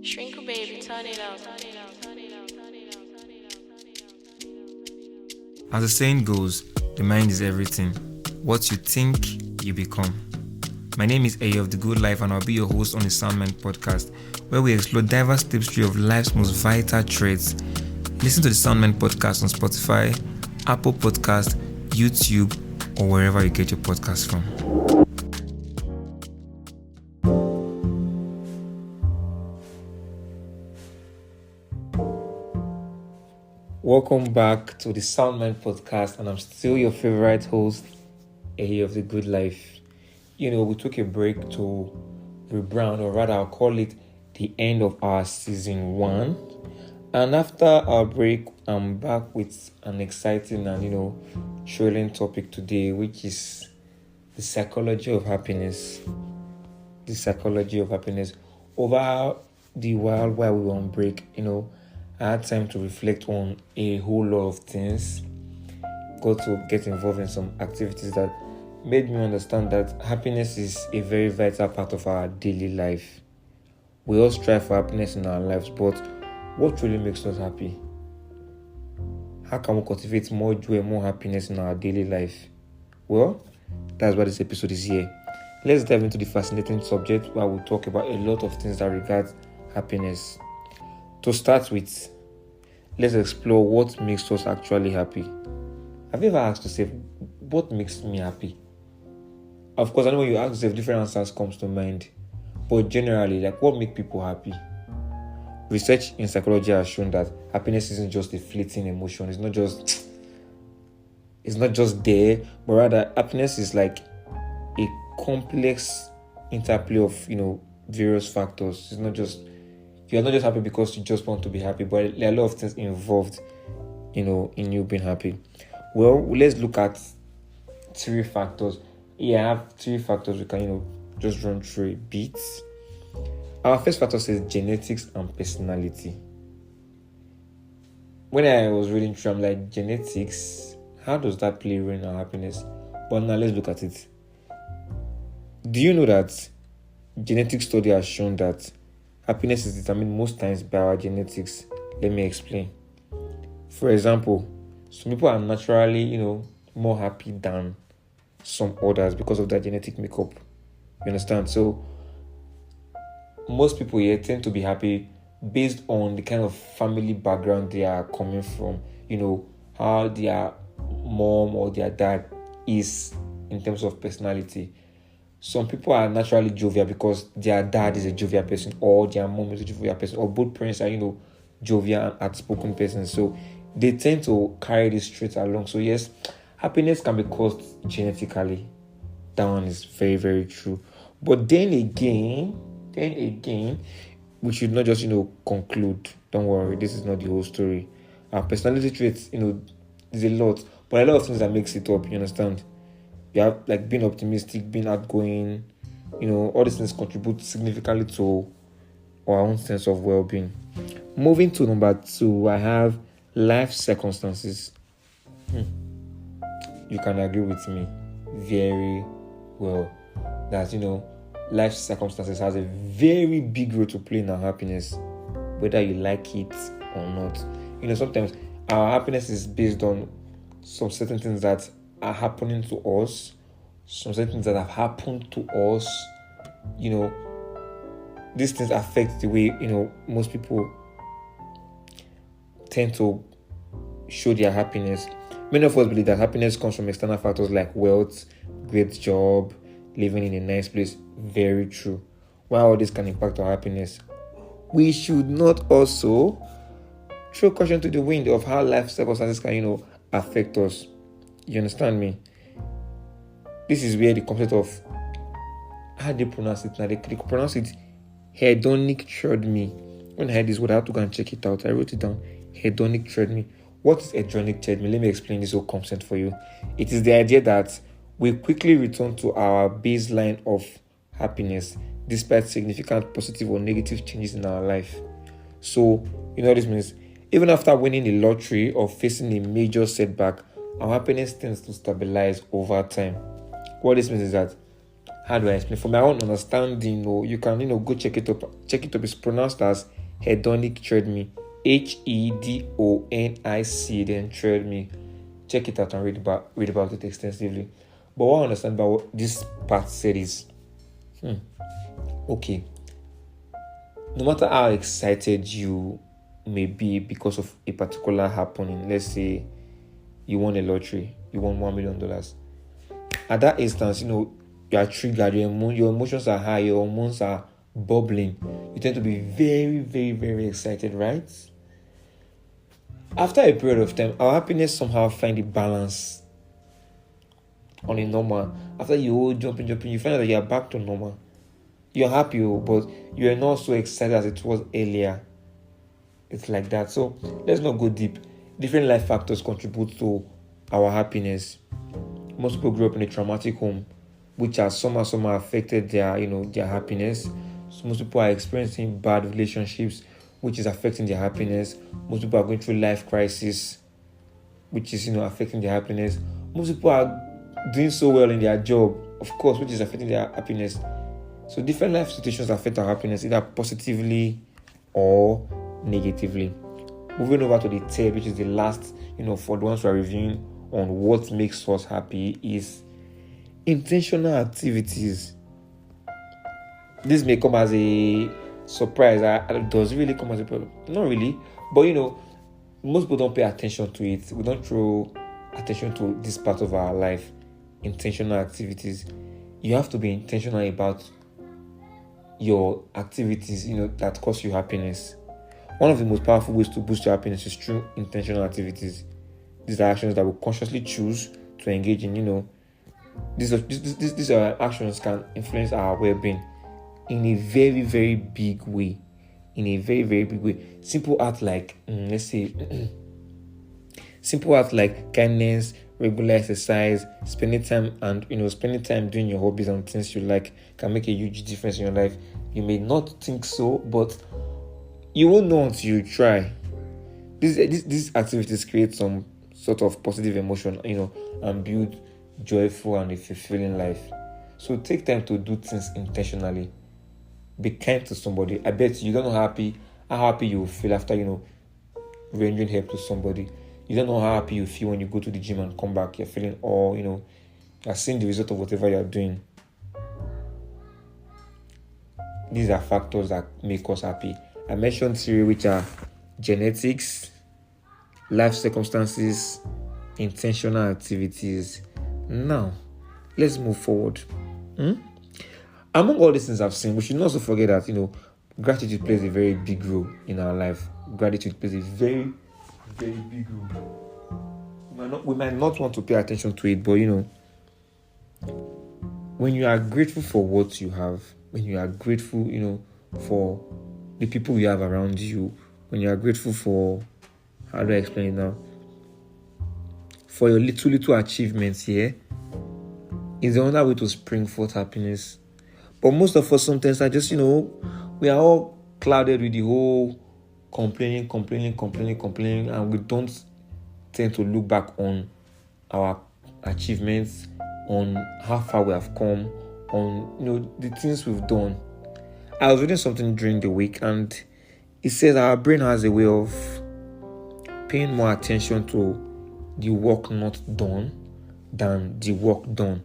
Shrink baby, turn it up. As the saying goes, the mind is everything. What you think, you become. My name is A of the Good Life, and I'll be your host on the Soundmind podcast, where we explore diverse tapestry of life's most vital traits. Listen to the Soundmind podcast on Spotify, Apple Podcast, YouTube, or wherever you get your podcasts from. Welcome back to the Soundmind podcast, and I'm still your favorite host, A of the Good Life. We took a break to rebrand, or rather, I'll call it the end of our season 1. And after our break, I'm back with an exciting and thrilling topic today, which is the psychology of happiness. The psychology of happiness. Over the while we were on break, I had time to reflect on a whole lot of things. Got to get involved in some activities that made me understand that happiness is a very vital part of our daily life. We all strive for happiness in our lives, but what really makes us happy? How can we cultivate more joy, more happiness in our daily life? Well, that's why this episode is here. Let's dive into the fascinating subject where we'll talk about a lot of things that regard happiness. To start with, let's explore what makes us actually happy. Have you ever asked yourself, what makes me happy? Of course, I know when you ask yourself, different answers comes to mind. But generally, what makes people happy? Research in psychology has shown that happiness isn't just a fleeting emotion. It's not just there, but rather happiness is like a complex interplay of various factors. You're not just happy because you just want to be happy, but there are a lot of things involved, in you being happy. Well, let's look at 3 factors. I have 3 factors we can, just run through a bit. Our first factor says genetics and personality. When I was reading through, I'm like, genetics, how does that play a role in our happiness? But now let's look at it. Do you know that genetic study has shown that happiness is determined most times by our genetics? Let me explain. For example, some people are naturally, more happy than some others because of their genetic makeup. You understand? So, most people here tend to be happy based on the kind of family background they are coming from. How their mom or their dad is in terms of personality. Some people are naturally jovial because their dad is a jovial person, or their mom is a jovial person, or both parents are, jovial and outspoken persons. So they tend to carry this trait along. So yes, happiness can be caused genetically. That one is very, very true. But then again, we should not just, conclude. Don't worry, this is not the whole story. Our personality traits, is a lot, but a lot of things that makes it up. You understand? You have being optimistic, being outgoing, all these things contribute significantly to our own sense of well-being. Moving to number 2, I have life circumstances. You can agree with me very well that, life circumstances has a very big role to play in our happiness, whether you like it or not. Sometimes our happiness is based on some certain things that are happening to us, some certain things that have happened to us. These things affect the way, most people tend to show their happiness. Many of us believe that happiness comes from external factors like wealth, great job, living in a nice place. Very true. While all this can impact our happiness, we should not also throw caution to the wind of how life circumstances can, affect us. You understand me? This is where the concept of, how do you pronounce it now? They pronounce it hedonic treadmill. When I heard this word, I had to go and check it out. I wrote it down. Hedonic treadmill. What is hedonic treadmill? Let me explain this whole concept for you. It is the idea that we quickly return to our baseline of happiness despite significant positive or negative changes in our life. So, what this means? Even after winning the lottery or facing a major setback, our happiness tends to stabilize over time. What this means is that how do I explain? For my own understanding, you can go check it up. Check it up. It's pronounced as hedonic treadmill. HEDONIC, then treadmill. Check it out and read about it extensively. But what I understand about what this part said is, okay, no matter how excited you may be because of a particular happening, let's say you won a lottery, you won $1 million. At that instance, you are triggered, your emotions are high, your hormones are bubbling. You tend to be very, very, very excited, right? After a period of time, our happiness somehow find a balance on a normal. After you jumping, you find out that you are back to normal. You're happy, but you are not so excited as it was earlier. It's like that. So let's not go deep. Different life factors contribute to our happiness. Most people grew up in a traumatic home, which has somehow affected their happiness. So most people are experiencing bad relationships, which is affecting their happiness. Most people are going through life crisis, which is affecting their happiness. Most people are doing so well in their job, of course, which is affecting their happiness. So different life situations affect our happiness either positively or negatively. Moving over to the third, which is the last, for the ones who are reviewing on what makes us happy, is intentional activities. This may come as a surprise. Does it really come as a problem? Not really. But most people don't pay attention to it. We don't throw attention to this part of our life. Intentional activities. You have to be intentional about your activities, that cause you happiness. One of the most powerful ways to boost your happiness is through intentional activities. These are actions that we consciously choose to engage in. These are actions can influence our well-being in a very, very big way. In a very, very big way. Simple acts like, let's say, simple acts like kindness, regular exercise, spending time doing your hobbies and things you like can make a huge difference in your life. You may not think so, but you won't know until you try. These activities create some sort of positive emotion, and build joyful and a fulfilling life. So take time to do things intentionally. Be kind to somebody. I bet you don't know how happy you will feel after rendering help to somebody. You don't know how happy you feel when you go to the gym and come back. You're feeling you're seeing the result of whatever you're doing. These are factors that make us happy. I mentioned three, which are genetics, life circumstances, intentional activities. Now, let's move forward. Among all these things I've seen, we should not also forget that, gratitude plays a very big role in our life. Gratitude plays a very, very big role. We might not want to pay attention to it, but, when you are grateful for what you have, when you are grateful, for the people you have around you, when you are grateful for, how do I explain it now? For your little achievements here, is another way to spring forth happiness. But most of us sometimes are just, we are all clouded with the whole complaining, and we don't tend to look back on our achievements, on how far we have come, on the things we've done. I was reading something during the week, and it says our brain has a way of paying more attention to the work not done than the work done.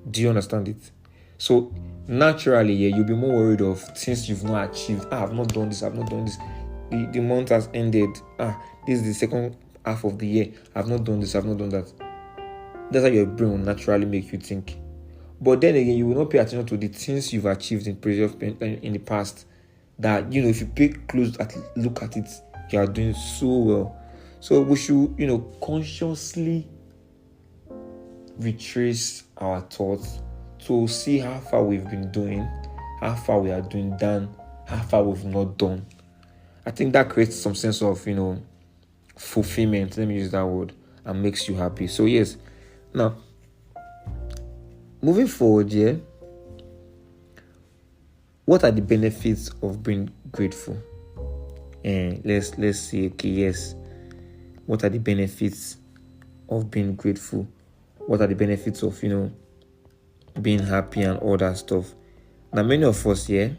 Do you understand it? So naturally, you'll be more worried of things you've not achieved. I've not done this. The month has ended. This is the second half of the year. I've not done this. I've not done that. That's how your brain will naturally make you think. But then again, you will not pay attention to the things you've achieved in the past. That if you pay close look at it, you are doing so well. So we should consciously retrace our thoughts to see how far we've been doing, how far we are doing done, how far we've not done. I think that creates some sense of fulfillment, let me use that word, and makes you happy. So yes, now moving forward, what are the benefits of being grateful? And let's see. Okay, yes, what are the benefits of being grateful? What are the benefits of being happy and all that stuff. Now, many of us here,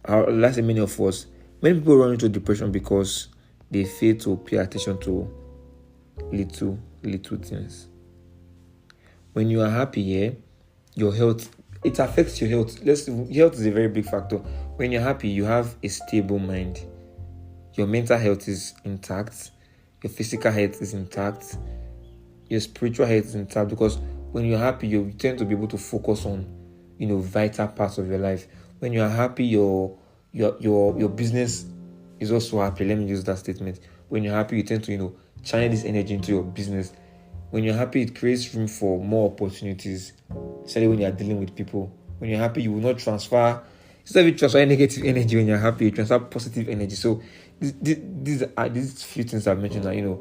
let's say many people run into depression because they fail to pay attention to little things. When you are happy here, your health, it affects your health. Health is a very big factor. When you're happy, you have a stable mind. Your mental health is intact. Your physical health is intact. Your spiritual health is intact, because when you're happy, you tend to be able to focus on, vital parts of your life. When you're happy, your business is also happy. Let me use that statement. When you're happy, you tend to, channel this energy into your business. When you're happy, it creates room for more opportunities, especially when you're dealing with people. When you're happy, you will not transfer. Instead of you transfer negative energy, when you're happy, you transfer positive energy. So these few things I've mentioned are,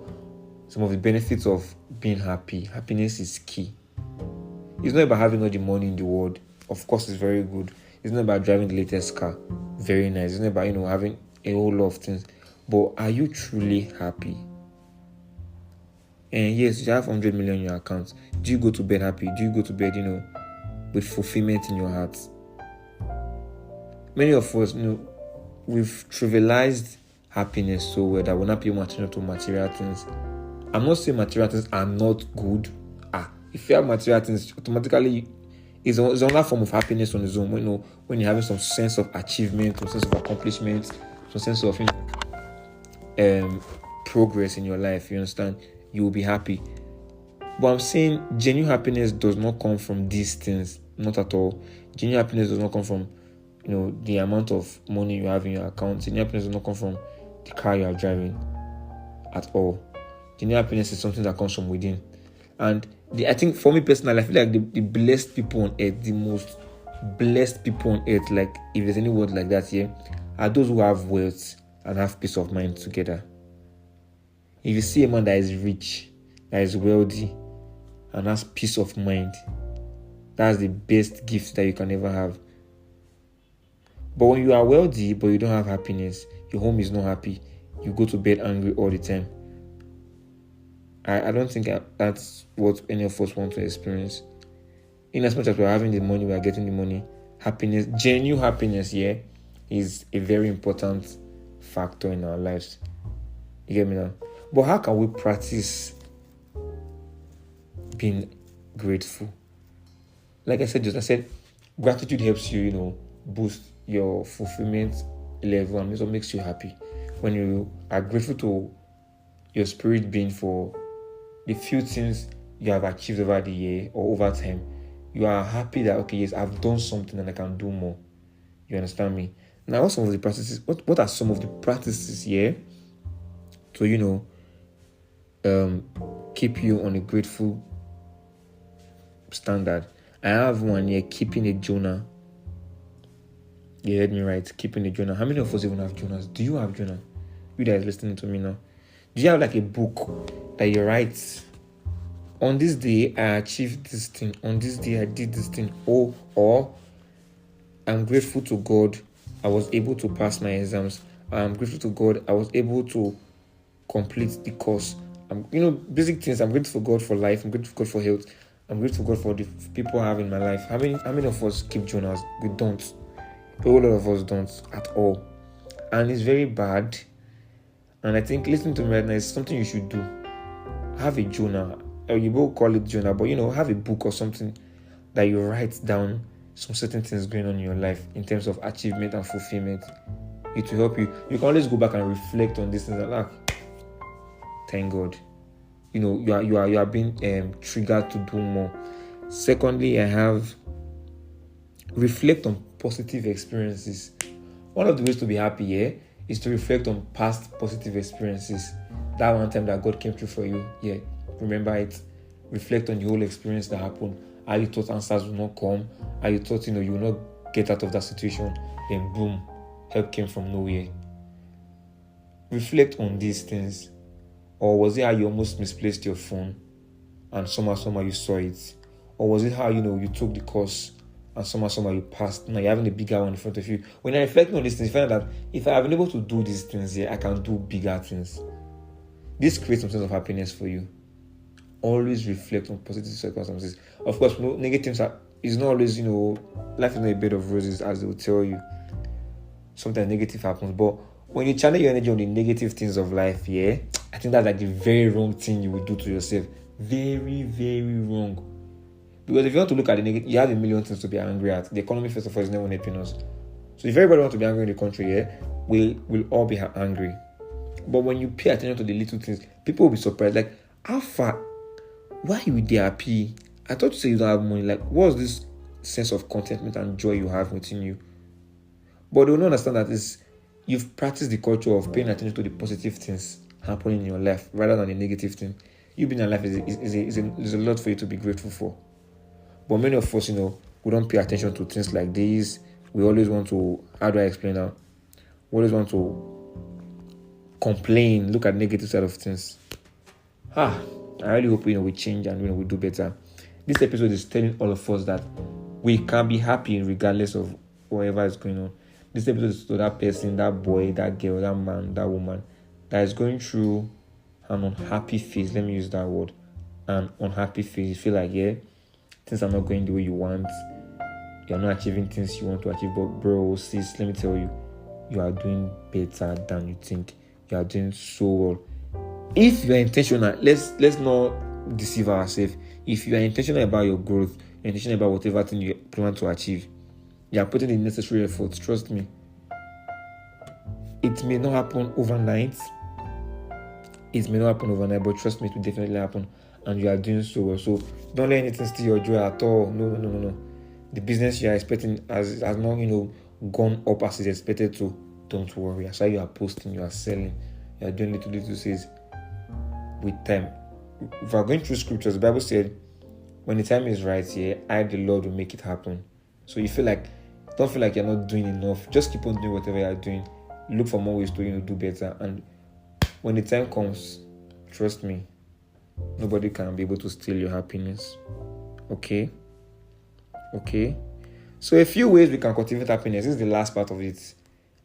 some of the benefits of being happy. Happiness is key. It's not about having all the money in the world. Of course, it's very good. It's not about driving the latest car. Very nice. It's not about, having a whole lot of things. But are you truly happy? And yes, you have 100 million in your account. Do you go to bed happy? Do you go to bed, with fulfillment in your heart? Many of us, we've trivialized happiness so well that we're not paying attention to material things. I'm not saying material things are not good. If you have material things, automatically it's another form of happiness on its own. When you're having some sense of achievement, some sense of accomplishment, some sense of progress in your life, you understand, you will be happy. But I'm saying genuine happiness does not come from these things, not at all. Genuine happiness does not come from the amount of money you have in your account. Genuine happiness does not come from the car you are driving at all. Genuine happiness is something that comes from within. And I think for me personally, I feel like the blessed people on earth, the most blessed people on earth, like if there's any word like that here, are those who have wealth and have peace of mind together. If you see a man that is rich, that is wealthy, and has peace of mind, that's the best gift that you can ever have. But when you are wealthy but you don't have happiness, your home is not happy, you go to bed angry all the time, I don't think that's what any of us want to experience. In as much as we're having the money, we are getting the money. Happiness, genuine happiness here, is a very important factor in our lives. You get me now? But how can we practice being grateful? Like I said, gratitude helps you, boost your fulfillment level, and also makes you happy. When you are grateful to your spirit being for the few things you have achieved over the year or over time, you are happy that, okay, yes, I've done something and I can do more. You understand me? Now, what are some of the practices here to, keep you on a grateful standard? I have one here, keeping a journal. You heard me right, keeping a journal. How many of us even have journals? Do you have journal? You guys listening to me now. Do you have like a book that you write, on this day I achieved this thing, on this day I did this thing, or I'm grateful to God I was able to pass my exams. I'm grateful to God I was able to complete the course. Basic things. I'm grateful for God for life. I'm grateful for God for health. I'm grateful for God for the people I have in my life. How many of us keep journals? We don't. A whole lot of us don't at all. And it's very bad. And I think, listen to me right now, it's something you should do. Have a journal. Or you both call it journal, but have a book or something that you write down some certain things going on in your life in terms of achievement and fulfillment. It will help you. You can always go back and reflect on these things and thank God. You are being triggered to do more. Secondly, I have reflect on positive experiences. One of the ways to be happy here is to reflect on past positive experiences. That one time that God came through for you, remember it. Reflect on the whole experience that happened. How you thought answers would not come. How you thought you will not get out of that situation. Then boom, help came from nowhere. Reflect on these things. Or was it how you almost misplaced your phone and somehow you saw it? Or was it how you took the course and somehow you passed? Now you're having a bigger one in front of you. When I reflect on these things, you find that if I have been able to do these things here, I can do bigger things. This creates some sense of happiness for you. always reflect on positive circumstances. Of course, negatives is not always, life is not a bed of roses, as they will tell you. Sometimes negative happens, but when you channel your energy on the negative things of life, I think that's like the very wrong thing you will do to yourself. Very, very wrong. Because if you want to look at the negative, you have a million things to be angry at. The economy, first of all, is never helping us. So if everybody wants to be angry in the country, we'll all be angry. But when you pay attention to the little things, people will be surprised. Like, how far? Why you be happy? I thought you said you don't have money. Like, what's this sense of contentment and joy you have within you? But they will not understand that you've practiced the culture of paying attention to the positive things happening in your life rather than the negative thing. You being alive is a lot for you to be grateful for. But many of us, we don't pay attention to things like these. We always want to, how do I explain now? We always want to complain, look at the negative side of things. I really hope we change and we do better. This episode is telling all of us that we can be happy regardless of whatever is going on. This episode is to that person, that boy, that girl, that man, that woman that is going through an unhappy phase. Let me use that word. An unhappy phase. You feel like, things are not going the way you want. You're not achieving things you want to achieve. But bro, sis, let me tell you, you are doing better than you think. You are doing so well. If you are intentional, let's not deceive ourselves. If you are intentional about your growth, you're intentional about whatever thing you plan to achieve, you are putting the necessary efforts. Trust me. It may not happen overnight. But trust me, it will definitely happen. And you are doing so well. So don't let anything steal your joy at all. No. The business you are expecting has not, gone up as it's expected to. Don't worry. As you are posting, you are selling, you are doing little sales with time. If we are going through scriptures, the Bible said, when the time is right, I, the Lord, will make it happen. So you don't feel like you're not doing enough. Just keep on doing whatever you are doing. Look for more ways to, do better. And when the time comes, trust me, nobody can be able to steal your happiness. Okay? So a few ways we can cultivate happiness. This is the last part of it.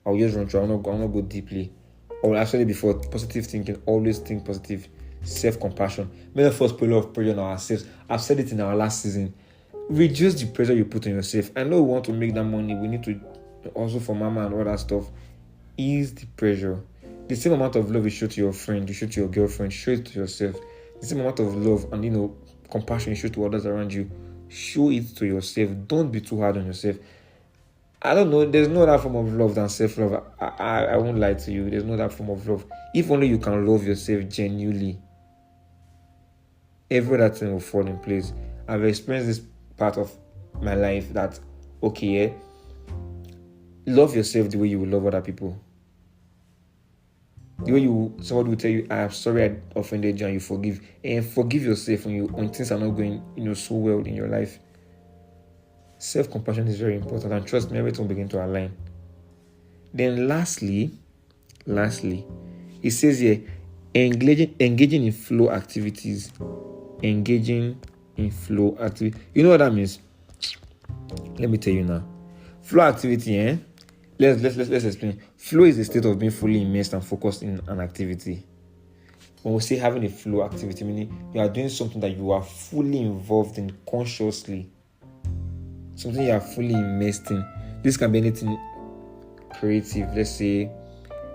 I'll just run through. I'll not go deeply. Or actually, before positive thinking, always think positive. Self-compassion. Many of us put a lot of pressure on ourselves. I've said it in our last season. Reduce the pressure you put on yourself. I know we want to make that money. We need to also for mama and all that stuff. Ease the pressure. The same amount of love you show to your friend, you show to your girlfriend, show it to yourself. The same amount of love and compassion you show to others around you, show it to yourself. Don't be too hard on yourself. I don't know, there's no other form of love than self-love. I won't lie to you. There's no other form of love. If only you can love yourself genuinely, every other thing will fall in place. I've experienced this part of my life that, love yourself the way you will love other people. The way somebody will tell you, I am sorry I offended you, and you forgive. And forgive yourself when things are not going, so well in your life. Self-compassion is very important, and trust me, everything will begin to align. Then lastly, it says here, engaging in flow activities. Engaging in flow activity. You know what that means? Let me tell you now. Flow activity, Let's explain. Flow is a state of being fully immersed and focused in an activity. When we say having a flow activity, meaning you are doing something that you are fully involved in consciously. Something you are fully immersed in. This can be anything creative. Let's say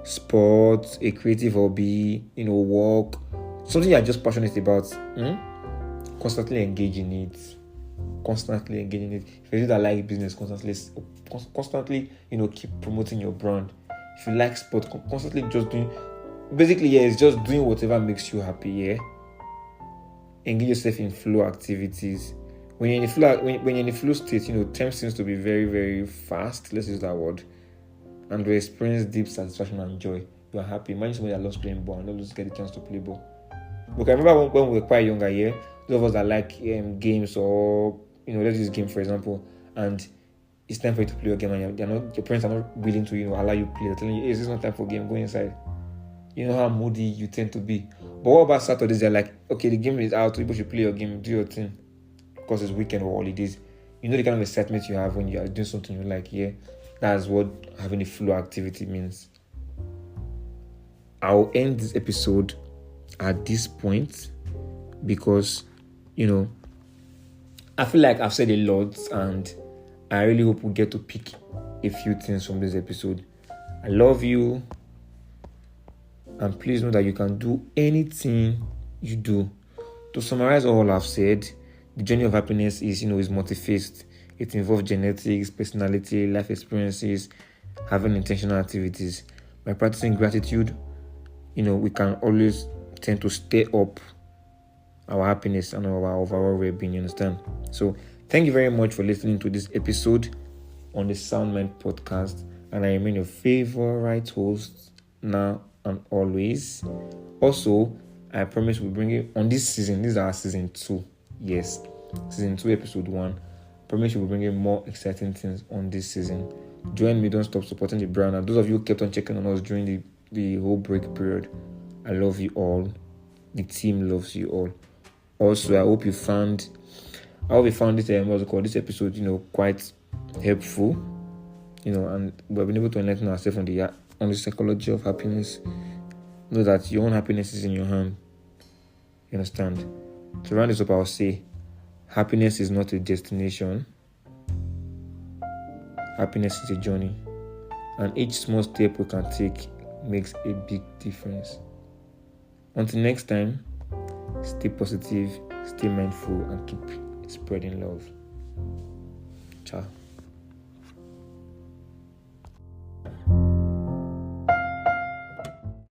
sports, a creative hobby, work. Something you are just passionate about. Constantly engage in it. If you do that like business, constantly, keep promoting your brand. If you like sport, constantly just doing. Basically, it's just doing whatever makes you happy. Engage yourself in flow activities. When you're in the flow state, time seems to be very, very fast. Let's use that word. And you experience deep satisfaction and joy. You are happy. Imagine somebody that loves playing ball and always get the chance to play ball. But I remember when we were quite younger, those of us that like games, or let's use game for example, and it's time for you to play a game, and your parents are not willing to allow you play. They're telling you, hey, it's not time for game, go inside. You know how moody you tend to be. But what about Saturdays? They're like, okay, the game is out, people should play your game, do your thing, because it's weekend or holidays. The kind of excitement you have when you are doing something you like. That's what having a flow activity means. I'll end this episode at this point. because, I feel like I've said a lot, and I really hope we get to pick a few things from this episode. I love you, and please know that you can do anything you do. To summarize all I've said, the journey of happiness is multi-faced. It involves genetics, personality, life experiences, having intentional activities. By practicing gratitude, we can always tend to stay up our happiness and our overall well-being, you understand? So thank you very much for listening to this episode on the Sound Mind podcast, and I remain your favorite host now and always. Also, I promise we'll bring you on this season. This is our season 2. Yes, season 2, episode 1. I promise you we'll bring you more exciting things on this season. Join me, don't stop supporting the brand. And those of you who kept on checking on us during the whole break period, I love you all. The team loves you all. Also, I hope you found this episode, quite helpful, and we've been able to enlighten ourselves on the psychology of happiness. Know that your own happiness is in your hand. You understand? To round this up, I'll say, happiness is not a destination. Happiness is a journey, and each small step we can take makes a big difference. Until next time, stay positive, stay mindful, and keep spreading love. Ciao.